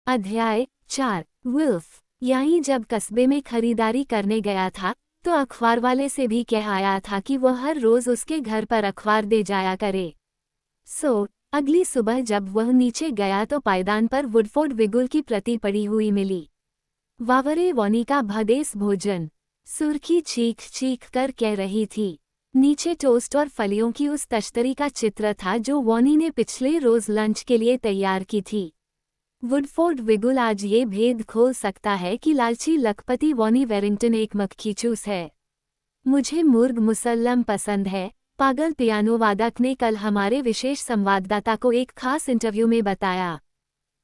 अध्याय 4। विल्फ यहीं जब कस्बे में खरीदारी करने गया था तो अखबार वाले से भी कह आया था कि वह हर रोज उसके घर पर अखबार दे जाया करे। अगली सुबह जब वह नीचे गया तो पायदान पर वुडफोर्ड विगुल की प्रति पड़ी हुई मिली। वावरे वॉनी का भदेस भोजन, सुर्खी चीख चीख कर कह रही थी। नीचे टोस्ट और फलियों की उस तश्तरी का चित्र था जो वॉनी ने पिछले रोज लंच के लिए तैयार की थी। वुडफोर्ड विगुल आज ये भेद खोल सकता है कि लालची लखपति वॉनी वेरिंगटन एक मक्खीचूस है। मुझे मुर्ग मुसल्लम पसंद है, पागल पियानो वादक ने कल हमारे विशेष संवाददाता को एक खास इंटरव्यू में बताया।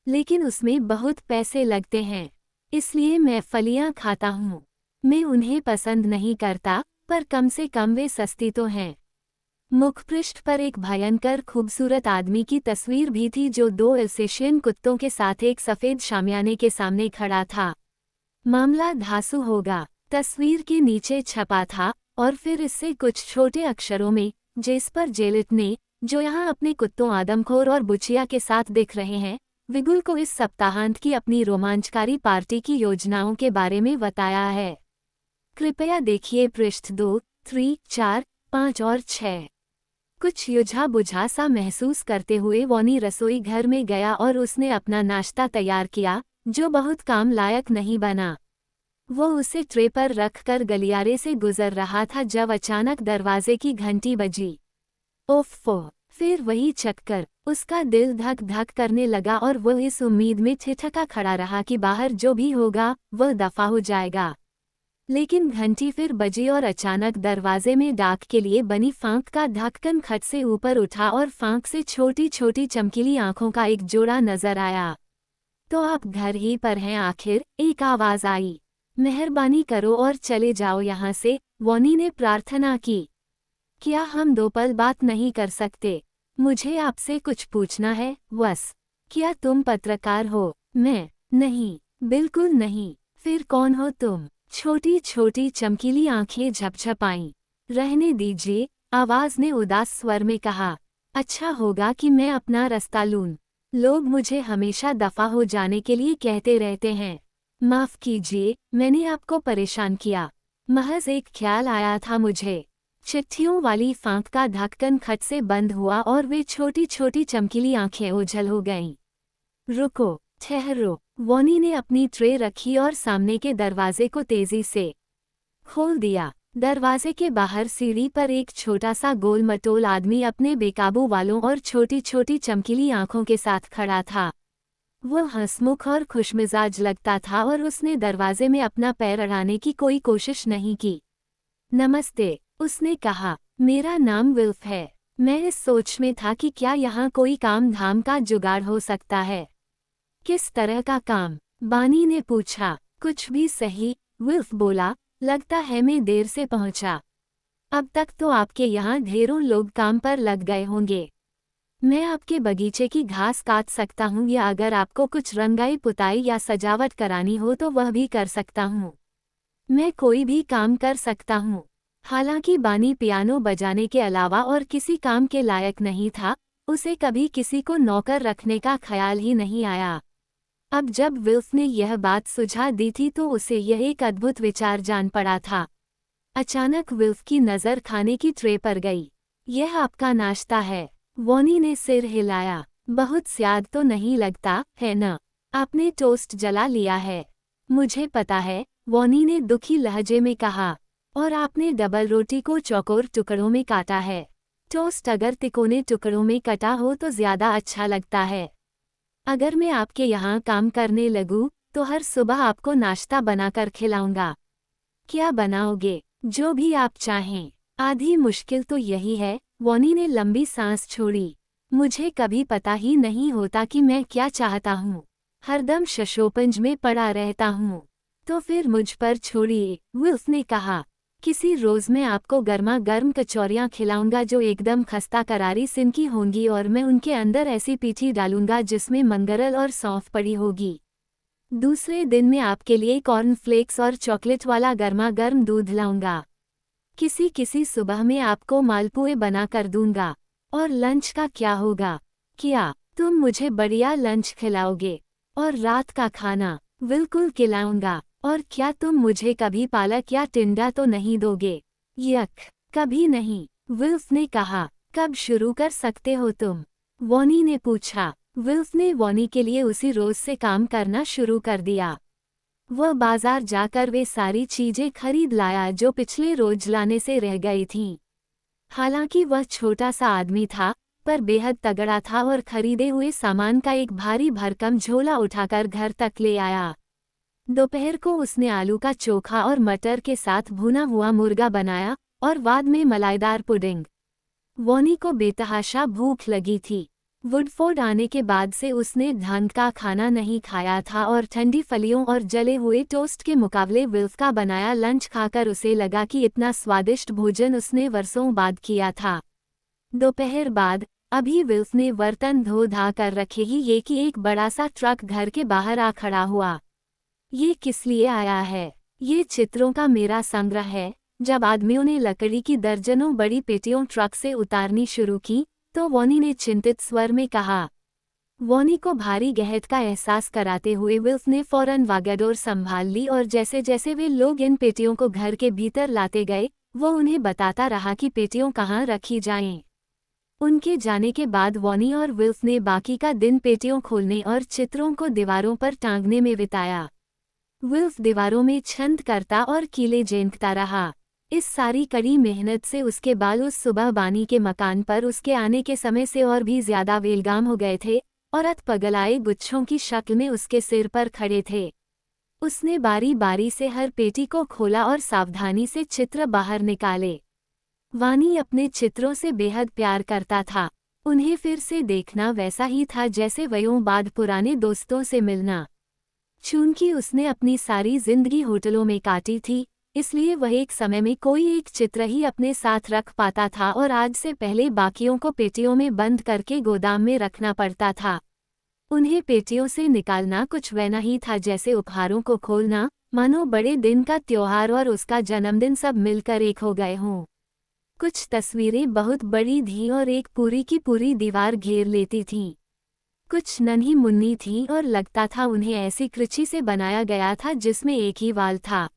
लेकिन उसमें बहुत पैसे लगते हैं, इसलिए मैं फलियां खाता हूँ। मैं उन्हें पसंद नहीं करता, पर कम से कम वे सस्ती तो हैं। मुखपृष्ठ पर एक भयंकर खूबसूरत आदमी की तस्वीर भी थी जो 2 एल्सेशियन कुत्तों के साथ एक सफ़ेद शामियाने के सामने खड़ा था। मामला धांसू होगा, तस्वीर के नीचे छपा था, और फिर इससे कुछ छोटे अक्षरों में, जेस्पर जेलिट ने, जो यहाँ अपने कुत्तों आदमखोर और बुचिया के साथ दिख रहे हैं, विगुल को इस सप्ताहांत की अपनी रोमांचकारी पार्टी की योजनाओं के बारे में बताया है। कृपया देखिए पृष्ठ 2, 3, 4, 5 और 6। कुछ युझा बुझा सा महसूस करते हुए वॉनी रसोई घर में गया और उसने अपना नाश्ता तैयार किया, जो बहुत काम लायक नहीं बना। वो उसे ट्रे पर रख कर गलियारे से गुजर रहा था जब अचानक दरवाजे की घंटी बजी। ओफ़ो! फिर वही चक्कर। उसका दिल धक धक करने लगा और वह इस उम्मीद में ठिठका खड़ा रहा कि बाहर जो भी होगा वह दफा हो जाएगा। लेकिन घंटी फिर बजी और अचानक दरवाजे में डाक के लिए बनी फांक का ढक्कन खट से ऊपर उठा और फांक से छोटी छोटी चमकीली आंखों का एक जोड़ा नजर आया। तो आप घर ही पर हैं आखिर, एक आवाज आई। मेहरबानी करो और चले जाओ यहाँ से, वॉनी ने प्रार्थना की। क्या हम 2 पल बात नहीं कर सकते? मुझे आपसे कुछ पूछना है, वस। क्या तुम पत्रकार हो? मैं नहीं, बिल्कुल नहीं। फिर कौन हो तुम? छोटी छोटी चमकीली आंखें झपझपाईं। रहने दीजिए, आवाज ने उदास स्वर में कहा। अच्छा होगा कि मैं अपना रास्ता लूं। लोग मुझे हमेशा दफा हो जाने के लिए कहते रहते हैं। माफ कीजिए, मैंने आपको परेशान किया। महज एक ख्याल आया था मुझे। चिट्ठियों वाली फांक का ढक्कन खट से बंद हुआ और वे छोटी छोटी चमकीली आंखें ओझल हो गईं। रुको, ठहरो। वॉनी ने अपनी ट्रे रखी और सामने के दरवाजे को तेजी से खोल दिया। दरवाजे के बाहर सीढ़ी पर एक छोटा सा गोल मटोल आदमी अपने बेकाबू वालों और छोटी छोटी चमकीली आंखों के साथ खड़ा था। वह हंसमुख और खुशमिजाज लगता था और उसने दरवाजे में अपना पैर अड़ाने की कोई कोशिश नहीं की। नमस्ते, उसने कहा। मेरा नाम विल्फ है। मैं इस सोच में था कि क्या यहाँ कोई काम धाम का जुगाड़ हो सकता है। किस तरह का काम? बानी ने पूछा। कुछ भी सही, विल्फ बोला। लगता है मैं देर से पहुंचा। अब तक तो आपके यहाँ ढेरों लोग काम पर लग गए होंगे। मैं आपके बगीचे की घास काट सकता हूँ या अगर आपको कुछ रंगाई पुताई या सजावट करानी हो तो वह भी कर सकता हूँ। मैं कोई भी काम कर सकता हूँ। हालांकि बानी पियानो बजाने के अलावा और किसी काम के लायक नहीं था, उसे कभी किसी को नौकर रखने का ख्याल ही नहीं आया। अब जब विल्फ ने यह बात सुझा दी थी तो उसे यह एक अद्भुत विचार जान पड़ा था। अचानक विल्फ की नज़र खाने की ट्रे पर गई। यह आपका नाश्ता है। वॉनी ने सिर हिलाया। बहुत स्वाद तो नहीं लगता है न? आपने टोस्ट जला लिया है। मुझे पता है, वॉनी ने दुखी लहजे में कहा। और आपने डबल रोटी को चौकोर टुकड़ों में काटा है। टोस्ट अगर तिकोने टुकड़ों में कटा हो तो ज़्यादा अच्छा लगता है। अगर मैं आपके यहाँ काम करने लगूं, तो हर सुबह आपको नाश्ता बनाकर खिलाऊंगा। क्या बनाओगे? जो भी आप चाहें। आधी मुश्किल तो यही है, वॉनी ने लंबी सांस छोड़ी। मुझे कभी पता ही नहीं होता कि मैं क्या चाहता हूँ। हरदम शशोपंज में पड़ा रहता हूँ। तो फिर मुझ पर छोड़िए, विल्फ ने कहा। किसी रोज मैं आपको गर्मा गर्म कचौरियाँ खिलाऊंगा जो एकदम खस्ता करारी सिनकी होंगी और मैं उनके अंदर ऐसी पीठी डालूंगा जिसमें मंगरल और सौंफ पड़ी होगी। दूसरे दिन मैं आपके लिए कॉर्नफ्लेक्स और चॉकलेट वाला गर्मा गर्म दूध लाऊंगा। किसी सुबह मैं आपको मालपुए बना कर दूंगा। और लंच का क्या होगा? क्या तुम मुझे बढ़िया लंच खिलाओगे? और रात का खाना बिल्कुल खिलाऊंगा। और क्या तुम मुझे कभी पालक या टिंडा तो नहीं दोगे? यक, कभी नहीं, विल्फ ने कहा। कब शुरू कर सकते हो तुम? वॉनी ने पूछा। विल्फ ने वॉनी के लिए उसी रोज से काम करना शुरू कर दिया। वह बाजार जाकर वे सारी चीजें खरीद लाया जो पिछले रोज लाने से रह गई थीं। हालांकि वह छोटा सा आदमी था, पर बेहद तगड़ा था और खरीदे हुए सामान का एक भारी भरकम झोला उठाकर घर तक ले आया। दोपहर को उसने आलू का चोखा और मटर के साथ भुना हुआ मुर्गा बनाया और बाद में मलाईदार पुडिंग। वॉनी को बेतहाशा भूख लगी थी। वुडफोर्ड आने के बाद से उसने ढंग का खाना नहीं खाया था और ठंडी फलियों और जले हुए टोस्ट के मुकाबले विल्फ का बनाया लंच खाकर उसे लगा कि इतना स्वादिष्ट भोजन उसने वर्षों बाद किया था। दोपहर बाद अभी विल्फ ने बर्तन धो धा कर रखे ही ये कि एक बड़ा सा ट्रक घर के बाहर आ खड़ा हुआ। ये किस लिए आया है? ये चित्रों का मेरा संग्रह है। जब आदमियों ने लकड़ी की दर्जनों बड़ी पेटियां ट्रक से उतारनी शुरू की तो वॉनी ने चिंतित स्वर में कहा। वॉनी को भारी गहत का एहसास कराते हुए विल्फ ने फौरन वागडोर संभाल ली और जैसे जैसे वे लोग इन पेटियों को घर के भीतर लाते गए वो उन्हें बताता रहा कि पेटियां कहाँ रखी जाएं। उनके जाने के बाद वॉनी और विल्फ ने बाकी का दिन पेटियों खोलने और चित्रों को दीवारों पर टांगने में बिताया। विल्फ दीवारों में छंद करता और कीले जेंकता रहा। इस सारी कड़ी मेहनत से उसके बाल उस सुबह बानी के मकान पर उसके आने के समय से और भी ज्यादा बेलगाम हो गए थे और अधपगलाए गुच्छों की शक्ल में उसके सिर पर खड़े थे। उसने बारी बारी से हर पेटी को खोला और सावधानी से चित्र बाहर निकाले। वानी अपने चित्रों से बेहद प्यार करता था। उन्हें फिर से देखना वैसा ही था जैसे वयों बाद पुराने दोस्तों से मिलना। चूंकि उसने अपनी सारी जिंदगी होटलों में काटी थी, इसलिए वह एक समय में कोई एक चित्र ही अपने साथ रख पाता था और आज से पहले बाकियों को पेटियों में बंद करके गोदाम में रखना पड़ता था। उन्हें पेटियों से निकालना कुछ वैसा ही था जैसे उपहारों को खोलना, मानो बड़े दिन का त्योहार और उसका जन्मदिन सब मिलकर एक हो गए हों। कुछ तस्वीरें बहुत बड़ी थीं और एक पूरी की पूरी दीवार घेर लेती थीं। कुछ नन्ही मुन्नी थीं और लगता था उन्हें ऐसी कृषि से बनाया गया था जिसमें एक ही वाल था।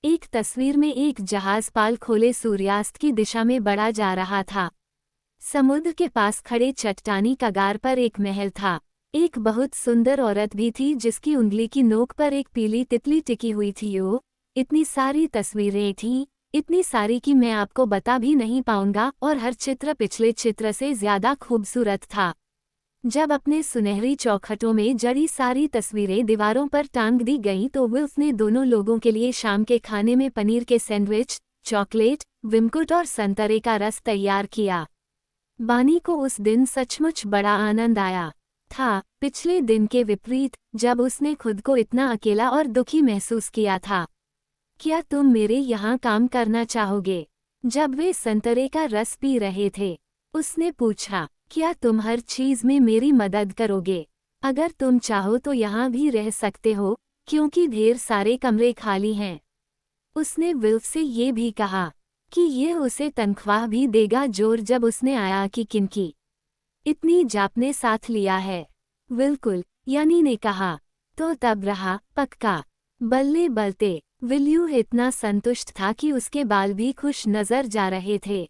एक तस्वीर में एक जहाज पाल खोले सूर्यास्त की दिशा में बढ़ा जा रहा था। समुद्र के पास खड़े चट्टानी कगार पर एक महल था। एक बहुत सुंदर औरत भी थी जिसकी उंगली की नोक पर एक पीली तितली टिकी हुई थी। इतनी सारी तस्वीरें थीं, इतनी सारी कि मैं आपको बता भी नहीं पाऊंगा और हर चित्र पिछले चित्र से ज्यादा खूबसूरत था। जब अपने सुनहरी चौखटों में जड़ी सारी तस्वीरें दीवारों पर टांग दी गईं तो विल्फ ने दोनों लोगों के लिए शाम के खाने में पनीर के सैंडविच, चॉकलेट, विमकुट और संतरे का रस तैयार किया। बानी को उस दिन सचमुच बड़ा आनंद आया था, पिछले दिन के विपरीत जब उसने खुद को इतना अकेला और दुखी महसूस किया था। क्या तुम मेरे यहाँ काम करना चाहोगे? जब वे संतरे का रस पी रहे थे, उसने पूछा। क्या तुम हर चीज में मेरी मदद करोगे? अगर तुम चाहो तो यहाँ भी रह सकते हो, क्योंकि ढेर सारे कमरे खाली हैं। उसने विल्फ से ये भी कहा कि यह उसे तनख्वाह भी देगा जोर जब उसने आया कि किनकी इतनी जापने साथ लिया है। बिल्कुल, यानी ने कहा। तो तब रहा पक्का। बल्ले बलते विल्यू इतना संतुष्ट था कि उसके बाल भी खुश नजर जा रहे थे।